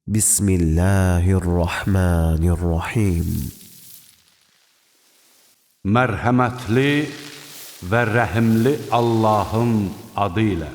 Bismillahirrahmanirrahim. Mərhəmətli və rəhimli Allahın adı ilə.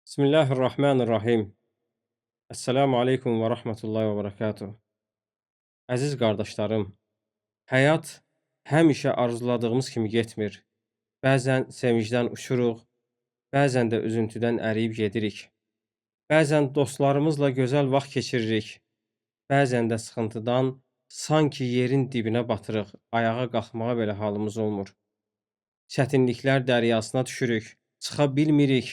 Bismillahirrahmanirrahim. Esselamu aleykum və rahmetullahi və barakatuh. Əziz qardaşlarım, həyat həmişə arzuladığımız kimi getmir. Bəzən sevincdən uçuruq, bəzən də üzüntüdən əriyib gedirik. Bəzən dostlarımızla gözəl vaxt keçiririk, bəzən də sıxıntıdan sanki yerin dibinə batırıq, ayağa qalxmağa belə halımız olmur. Çətinliklər dəryasına düşürük, çıxa bilmirik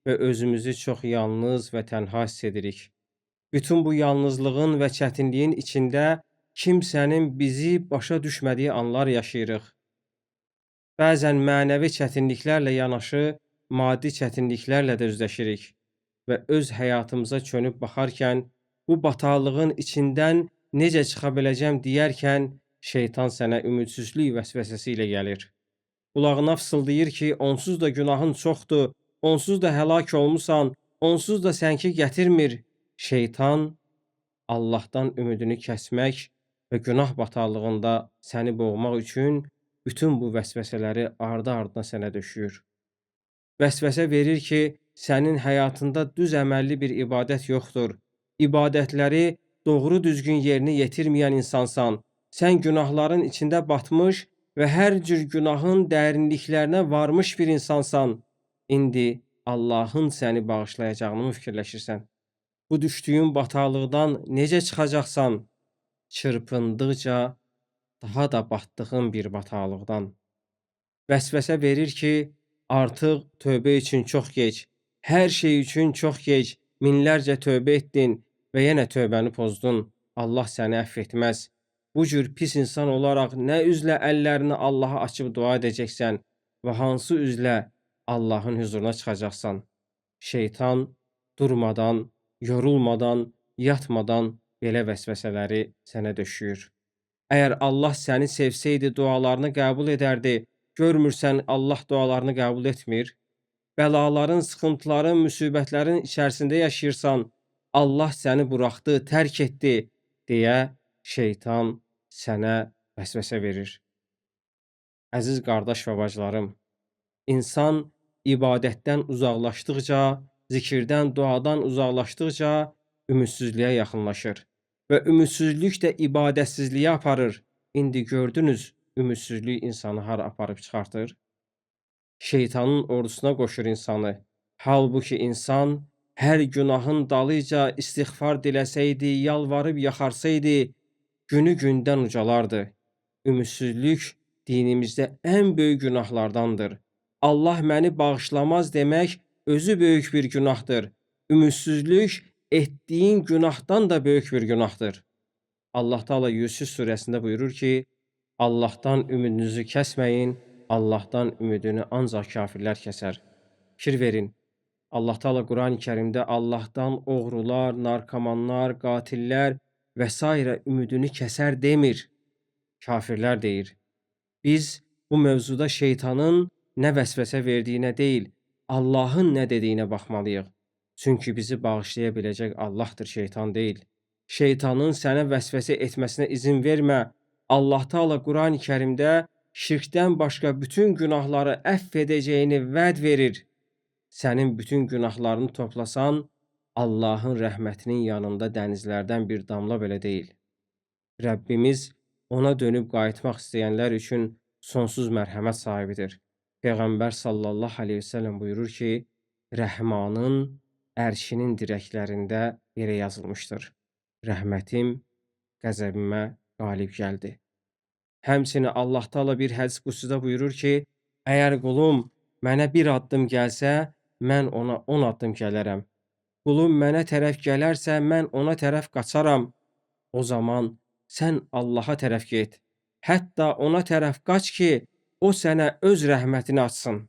və özümüzü çox yalnız və tənha hiss edirik. Bütün bu yalnızlığın və çətinliyin içində kimsənin bizi başa düşmədiyi anlar yaşayırıq. Bəzən mənəvi çətinliklərlə yanaşı, maddi çətinliklərlə də üzləşirik və öz həyatımıza çönüb baxarkən, bu bataqlığın içindən necə çıxa biləcəm deyərkən, şeytan sənə ümidsizlik vəsvəsəsi ilə gəlir. Qulağına fısıldayır ki, onsuz da günahın çoxdur, onsuz da həlak olmusan, onsuz da sənki gətirmir. Şeytan Allahdan ümidini kəsmək və günah bataqlığında səni boğmaq üçün bütün bu vəsvəsələri ardı-ardına sənə döşüyür. Vəsvəsə verir ki, sənin həyatında düz əməlli bir ibadət yoxdur. İbadətləri doğru düzgün yerinə yetirməyən insansan. Sən günahların içində batmış və hər cür günahın dərinliklərinə varmış bir insansan. İndi Allahın səni bağışlayacağını mı fikirləşirsən? Bu düşdüyün bataqlıqdan necə çıxacaqsan? Çırpındıqca daha da batdığın bir bataqlıqdan. Vəsvəsə verir ki, artıq tövbə üçün çox gec, hər şey üçün çox gec, minlərcə tövbə etdin və yenə tövbəni pozdun. Allah səni əfv etməz. Bu cür pis insan olaraq nə üzlə əllərini Allaha açıb dua edəcəksən və hansı üzlə Allahın huzuruna çıxacaqsan? Şeytan durmadan, yorulmadan, yatmadan belə vəsvəsələri sənə döşüyür. Əgər Allah səni sevsəydi dualarını qəbul edərdi, görmürsən Allah dualarını qəbul etmir? Bəlaların, sıxıntıların, müsibətlərin içərisində yaşayırsan, Allah səni buraxdı, tərk etdi deyə şeytan sənə vəsvəsə verir. Əziz qardaş və bacılarım, insan ibadətdən uzaqlaşdıqca, zikirdən, duadan uzaqlaşdıqca ümidsizliyə yaxınlaşır və ümidsizlik də ibadətsizliyə aparır. İndi gördünüz, ümidsizlik insanı hara aparıb çıxartır? Şeytanın ordusuna qoşur insanı. Halbuki insan hər günahın dalıyca istiğfar diləsəydi, yalvarıb yaxarsaydı, günü gündən ucalardı. Ümidsizlik dinimizdə ən böyük günahlardandır. Allah məni bağışlamaz demək özü böyük bir günahdır. Ümidsizlik etdiyin günahdan da böyük bir günahdır. Allah Teala Yusuf surəsində buyurur ki, Allahdan ümidinizi kəsməyin, Allahdan ümidini ancaq kafirlər kəsər. Fikir verin, Allah Teala Quran-ı Kərimdə Allahdan oğrular, narkomanlar, qatillər və s. ümidini kəsər demir, kafirlər deyir. Biz bu mövzuda şeytanın nə vəsvəsə verdiyinə deyil, Allahın nə dediyinə baxmalıyıq. Çünki bizi bağışlaya biləcək Allahdır, şeytan deyil. Şeytanın sənə vəsvəsə etməsinə izin vermə. Allah Teala Quran-ı Kərimdə şirkdən başqa bütün günahları əfv edəcəyini vəd verir. Sənin bütün günahlarını toplasan, Allahın rəhmətinin yanında dənizlərdən bir damla belə deyil. Rəbbimiz ona dönüb qayıtmaq istəyənlər üçün sonsuz mərhəmət sahibidir. Peyğəmbər sallallahu aleyhi ve sellem buyurur ki, Rəhmanın ərşinin dirəklərində yerə yazılmışdır. Rəhmətim qəzəbimə qalib gəldi. Həmçinin Allah Teala bir hədis qudusda buyurur ki, əgər qulum mənə bir addım gəlsə, mən ona 10 addım gələrəm. Qulum mənə tərəf gələrsə, mən ona tərəf qaçaram. O zaman sən Allaha tərəf get. Hətta ona tərəf qaç ki, o sənə öz rəhmətini açsın.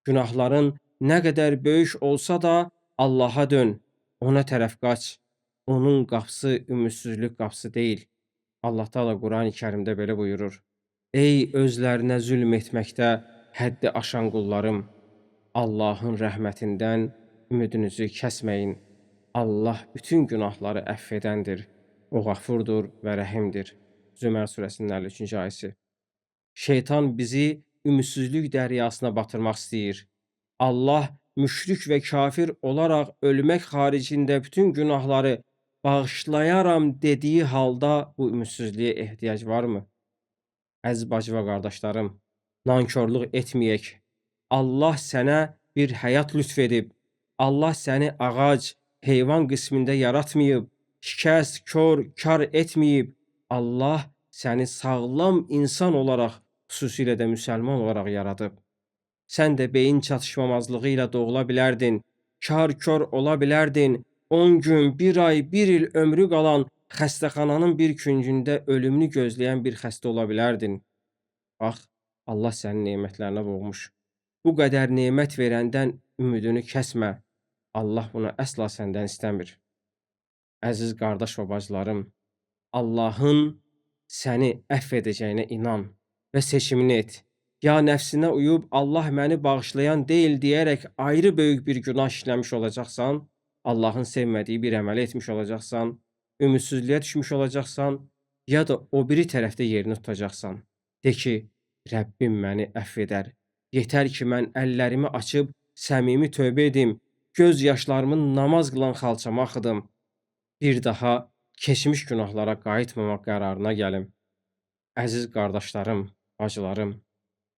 Günahların nə qədər böyük olsa da Allaha dön, ona tərəf qaç. Onun qapısı ümidsizlik qapısı deyil. Allah Teala Quran-ı Kərimdə belə buyurur. Ey özlərinə zülm etməkdə həddi aşan qullarım, Allahın rəhmətindən ümidinizi kəsməyin. Allah bütün günahları əfv edəndir. O Qafurdur və Rəhimdir. Zümər surəsinin 53-cü ayəsi. Şeytan bizi ümidsizlik dəryasına batırmaq istəyir. Allah müşrik və kafir olaraq ölmək xaricində bütün günahları bağışlayaram dediyi halda bu ümidsizliyə ehtiyac varmı? Əziz bacı və qardaşlarım, nankorluq etməyək. Allah sənə bir həyat lütf edib. Allah səni ağac, heyvan qismində yaratmayıb. Şikəst, kar etməyib. Allah səni sağlam insan olaraq, xüsusilə də müsəlman olaraq yaradıb. Sən də beyin çatışmamazlığı ilə doğula bilərdin. Kar ola bilərdin. 10 gün, 1 ay, 1 il ömrü qalan xəstəxananın bir küncündə ölümünü gözləyən bir xəstə ola bilərdin. Bax, Allah sənin nemətlərinə boğmuş. Bu qədər nemət verəndən ümidini kəsmə. Allah bunu əsla səndən istəmir. Əziz qardaş və bacılarım, Allahın səni əfv edəcəyinə inan və seçimini et. Ya nəfsinə uyub Allah məni bağışlayan deyil deyərək ayrı böyük bir günah işləmiş olacaqsan, Allahın sevmədiyi bir əməli etmiş olacaqsan, ümidsizliyə düşmüş olacaqsan, ya da o biri tərəfdə yerini tutacaqsan. De ki, Rəbbim məni əfv edər. Yetər ki, mən əllərimi açıb səmimi tövbə edim, göz yaşlarımı namaz qılan xalçama axıdım. Bir daha keçmiş günahlara qayıtmamaq qərarına gəlim. Əziz qardaşlarım, bacılarım,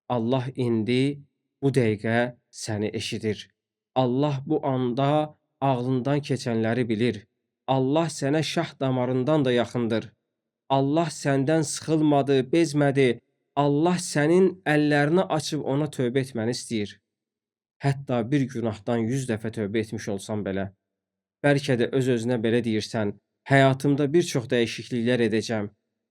Allah indi bu dəqiqə səni eşidir. Allah bu anda ağlından keçənləri bilir. Allah sənə şah damarından da yaxındır. Allah səndən sıxılmadı, bezmədi. Allah sənin əllərini açıb ona tövbə etməni istəyir. Hətta bir günahdan 100 dəfə tövbə etmiş olsan belə. Bəlkə də öz-özünə belə deyirsən, həyatımda bir çox dəyişikliklər edəcəm.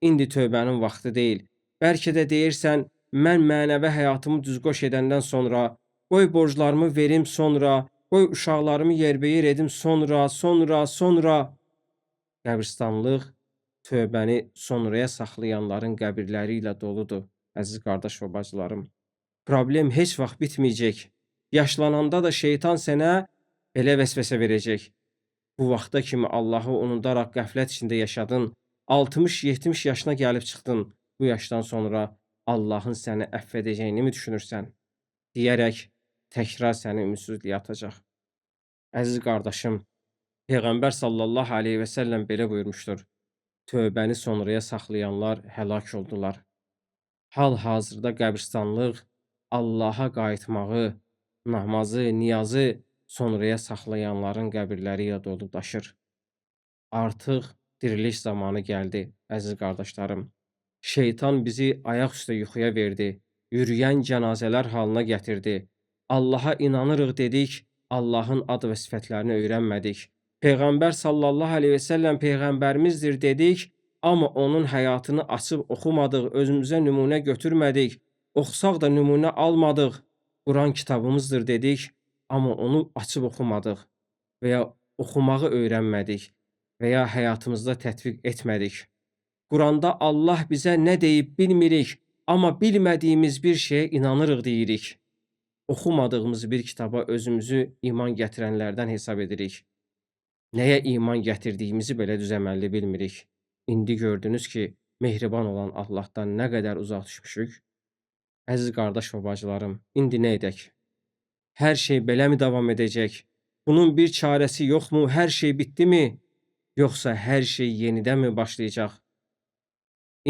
İndi tövbənin vaxtı deyil. Bəlkə də deyirsən, mən mənəvi həyatımı düzgoş edəndən sonra, qoy borclarımı verim sonra, qoy uşaqlarımı yerbəyer edim sonra. Qəbristanlıq tövbəni sonraya saxlayanların qəbirləri ilə doludur, əziz qardaş və bacılarım. Problem heç vaxt bitməyəcək. Yaşlananda da şeytan sənə belə vəsvəsə verəcək. Bu vaxta kimi Allahı unudaraq qəflət içində yaşadın, 60-70 yaşına gəlib çıxdın. Bu yaşdan sonra Allahın səni əfv edəcəyini mi düşünürsən? Deyərək təkrar səni ümidsizliyə atacaq. Əziz qardaşım, Peyğəmbər sallallahu aleyhi və səlləm belə buyurmuşdur. Tövbəni sonraya saxlayanlar həlak oldular. Hal-hazırda qəbristanlıq Allaha qayıtmağı, namazı, niyazı sonraya saxlayanların qəbirləri ilə dolub daşır. Artıq diriliş zamanı gəldi, əziz qardaşlarım. Şeytan bizi ayaq üstə yuxuya verdi, yürüyən cənazələr halına gətirdi. Allaha inanırıq dedik, Allahın ad və sifətlərini öyrənmədik. Peyğəmbər sallallahu aleyhi və səlləm Peyğəmbərimizdir dedik, amma onun həyatını açıb oxumadıq, özümüzə nümunə götürmədik, oxusaq da nümunə almadıq. Quran kitabımızdır dedik, amma onu açıb oxumadıq və ya oxumağı öyrənmədik və ya həyatımızda tətbiq etmədik. Quranda Allah bizə nə deyib bilmirik, amma bilmədiyimiz bir şeyə inanırıq deyirik. Oxumadığımız bir kitaba özümüzü iman gətirənlərdən hesab edirik. Nəyə iman gətirdiyimizi belə düz əməlli bilmirik. İndi gördünüz ki, mehriban olan Allahdan nə qədər uzaq düşmüşük? Əziz qardaş və bacılarım, indi nə edək? Hər şey beləmi davam edəcək? Bunun bir çarəsi yoxmu? Hər şey bitdimi? Yoxsa hər şey yenidən mi başlayacaq?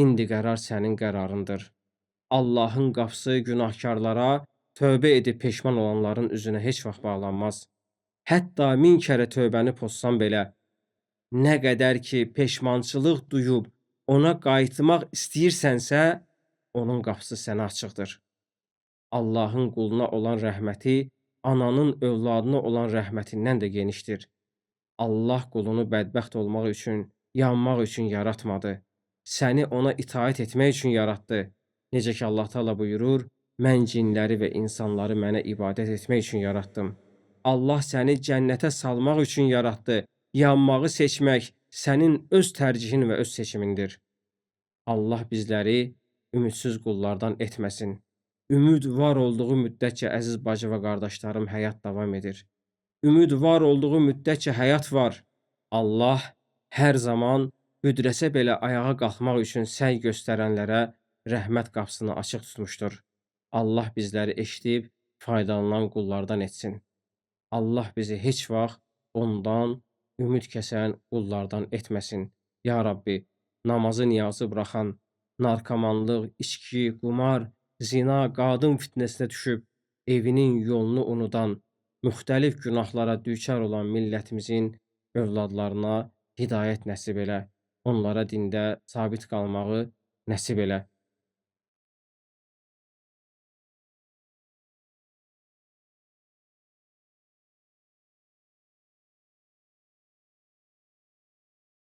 İndi qərar sənin qərarındır. Allahın qapısı günahkarlara, tövbə edib peşman olanların üzünə heç vaxt bağlanmaz. Hətta 1000 kərə tövbəni pozsan belə, nə qədər ki peşmançılıq duyub ona qayıtmaq istəyirsənsə, onun qapısı sənə açıqdır. Allahın quluna olan rəhməti, ananın övladına olan rəhmətindən də genişdir. Allah qulunu bədbəxt olmaq üçün, yanmaq üçün yaratmadı. Səni ona itaət etmək üçün yaratdı. Necə ki Allah Taala buyurur, mən cinləri və insanları mənə ibadət etmək üçün yaratdım. Allah səni cənnətə salmaq üçün yaratdı. Yanmağı seçmək sənin öz tərcihin və öz seçimindir. Allah bizləri ümidsiz qullardan etməsin. Ümid var olduğu müddətcə əziz bacı və qardaşlarım həyat davam edir. ümid var olduğu müddətcə həyat var. Allah hər zaman büdrəsə belə ayağa qalxmaq üçün səy göstərənlərə rəhmət qapısını açıq tutmuşdur. Allah bizləri eşidib faydalanan qullardan etsin. Allah bizi heç vaxt ondan ümid kəsən qullardan etməsin. Ya Rabbi, namazı niyazı buraxan, narkomanlıq, içki, qumar, zina, qadın fitnəsinə düşüb evinin yolunu unudan, müxtəlif günahlara düçar olan millətimizin övladlarına hidayət nəsib elə. Onlara dində sabit qalmağı nəsib elə.